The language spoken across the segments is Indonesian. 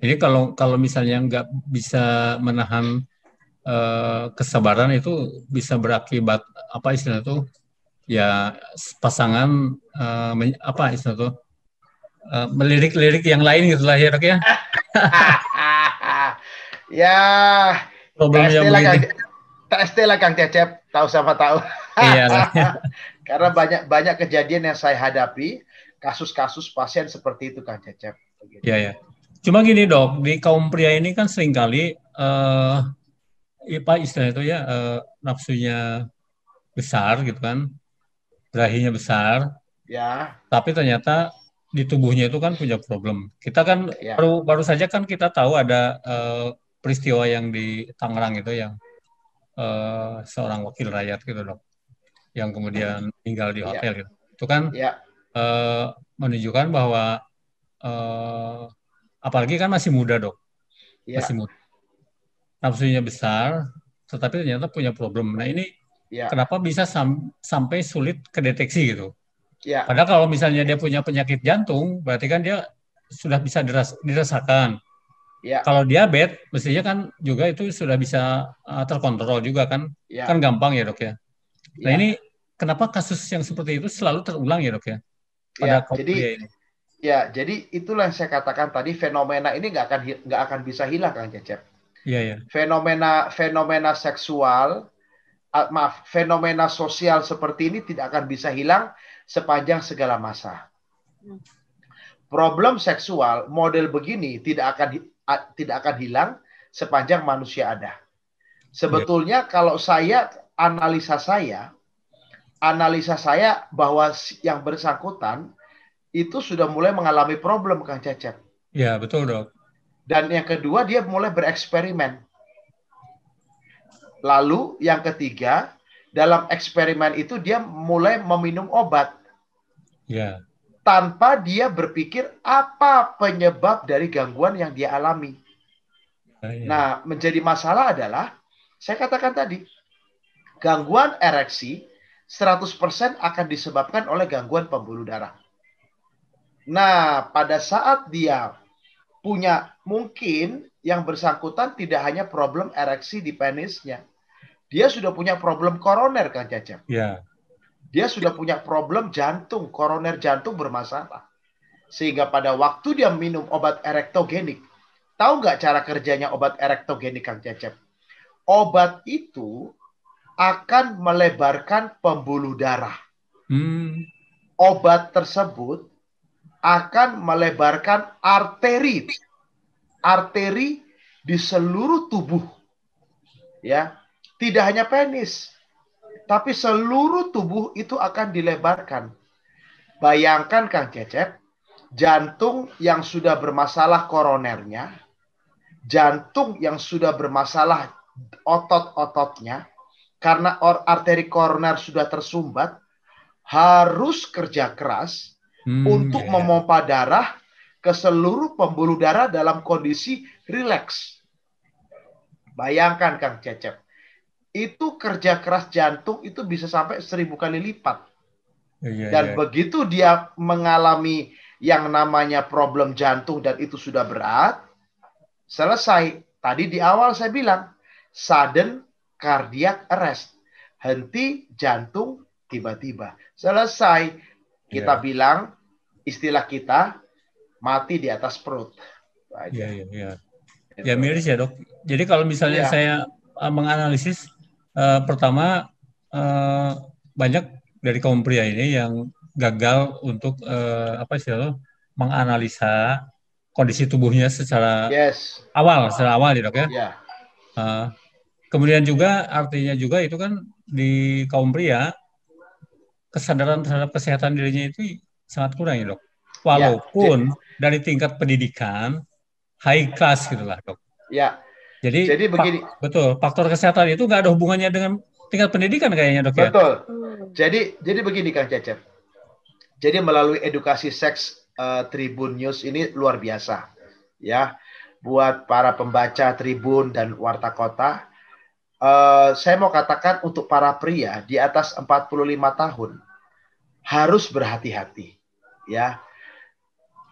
Ini kalau kalau misalnya nggak bisa menahan kesabaran itu bisa berakibat apa istilah itu ya pasangan apa istilah itu melirik-lirik yang lain gitu lah ya dok ya Ya, problemnya TST lah begitu. Kang, TST lah Kang Cecep, tahu sama tahu. Iya lah. Karena banyak banyak kejadian yang saya hadapi, kasus-kasus pasien seperti itu Kang Cecep. Ya Begitu. ya. Cuma gini dok, di kaum pria ini kan seringkali apa istilah itu ya nafsunya besar gitu kan, birahinya besar, Ya, tapi ternyata di tubuhnya itu kan punya problem. Kita kan ya, baru baru saja kan kita tahu ada peristiwa yang di Tangerang itu yang seorang wakil rakyat gitu dok, yang kemudian tinggal di ya, hotel gitu. Itu kan ya, eh, menunjukkan bahwa eh, apalagi kan masih muda dok, masih ya, muda, nafsunya besar, tetapi ternyata punya problem. Nah ini ya, kenapa bisa sampai sulit kedeteksi gitu? ya, Padahal kalau misalnya dia punya penyakit jantung, berarti kan dia sudah bisa dirasakan. ya, Kalau diabetes, mestinya kan juga itu sudah bisa terkontrol juga kan, kan ya, gampang ya dok ya. Nah ini ya, kenapa kasus yang seperti itu selalu terulang ya dok ya pada ya. kaum pria ini? Jadi itulah yang saya katakan tadi, fenomena ini nggak akan bisa hilang Kang Cecep. Iya ya, Fenomena fenomena seksual, maaf, fenomena sosial seperti ini tidak akan bisa hilang sepanjang segala masa. Problem seksual model begini tidak akan hilang sepanjang manusia ada. iya, Sebetulnya kalau analisa saya bahwa yang bersangkutan itu sudah mulai mengalami problem Kang Cecep. iya betul dok. Dan yang kedua dia mulai bereksperimen. Lalu yang ketiga, dalam eksperimen itu dia mulai meminum obat Iya, tanpa dia berpikir apa penyebab dari gangguan yang dia alami. iya, iya. Nah, menjadi masalah adalah saya katakan tadi, gangguan ereksi 100% akan disebabkan oleh gangguan pembuluh darah. Nah, pada saat dia punya, mungkin yang bersangkutan tidak hanya problem ereksi di penisnya, dia sudah punya problem koroner Kang Cecep. Iya. Dia sudah punya problem jantung, koroner jantung bermasalah. Sehingga pada waktu dia minum obat erektogenik, tahu nggak cara kerjanya obat erektogenik Kang Cecep? Obat itu akan melebarkan pembuluh darah. Hmm, Obat tersebut akan melebarkan arteri, arteri di seluruh tubuh, ya, tidak hanya penis, tapi seluruh tubuh itu akan dilebarkan. Bayangkan Kang Cecep, jantung yang sudah bermasalah koronernya, jantung yang sudah bermasalah otot-ototnya, karena arteri koroner sudah tersumbat, harus kerja keras ya, untuk ya. memompa darah ke seluruh pembuluh darah dalam kondisi rileks. Bayangkan Kang Cecep, itu kerja keras jantung itu bisa sampai 1000 kali lipat. Iya, Dan iya. begitu dia mengalami yang namanya problem jantung dan itu sudah berat, selesai. Tadi di awal saya bilang, sudden cardiac arrest. Henti jantung tiba-tiba. Selesai. Kita Iya, bilang, istilah kita, mati di atas perut. Itu iya, aja. iya, iya. Ya Itu. miris ya dok. Jadi kalau misalnya Iya, saya menganalisis pertama eh, banyak dari kaum pria ini yang gagal untuk apa sih menganalisa kondisi tubuhnya yes. secara awal ya dok ya. Ya, Eh, kemudian juga artinya juga itu kan di kaum pria kesadaran terhadap kesehatan dirinya itu sangat kurang ya dok. ya. Walaupun dari tingkat pendidikan high class gitulah dok. Ya. Jadi Jadi begini, betul faktor kesehatan itu nggak ada hubungannya dengan tingkat pendidikan kayaknya dok ya. betul. Jadi begini Kang Cecep. Jadi melalui edukasi seks Tribun News ini luar biasa. Ya, buat para pembaca Tribun dan Warta Kota, saya mau katakan untuk para pria di atas 45 tahun harus berhati-hati, ya.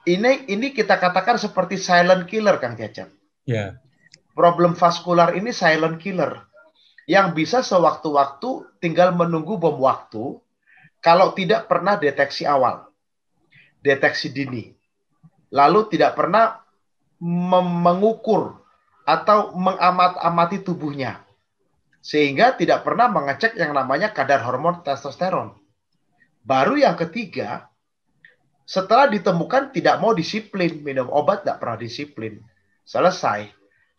Ini kita katakan seperti silent killer, Kang Cecep. Ya. Problem vaskular ini silent killer yang bisa sewaktu-waktu tinggal menunggu bom waktu kalau tidak pernah deteksi awal, deteksi dini, lalu tidak pernah mengukur atau mengamat-amati tubuhnya, sehingga tidak pernah mengecek yang namanya kadar hormon testosteron. Baru yang ketiga, setelah ditemukan tidak mau disiplin, minum obat tidak pernah disiplin, selesai.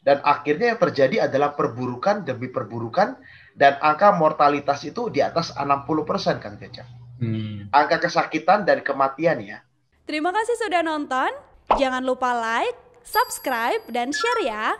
Dan akhirnya yang terjadi adalah perburukan demi perburukan, dan angka mortalitas itu di atas 60%, Kang Cecep. Angka kesakitan dan kematian ya. Terima kasih sudah nonton. Jangan lupa like, subscribe, dan share ya.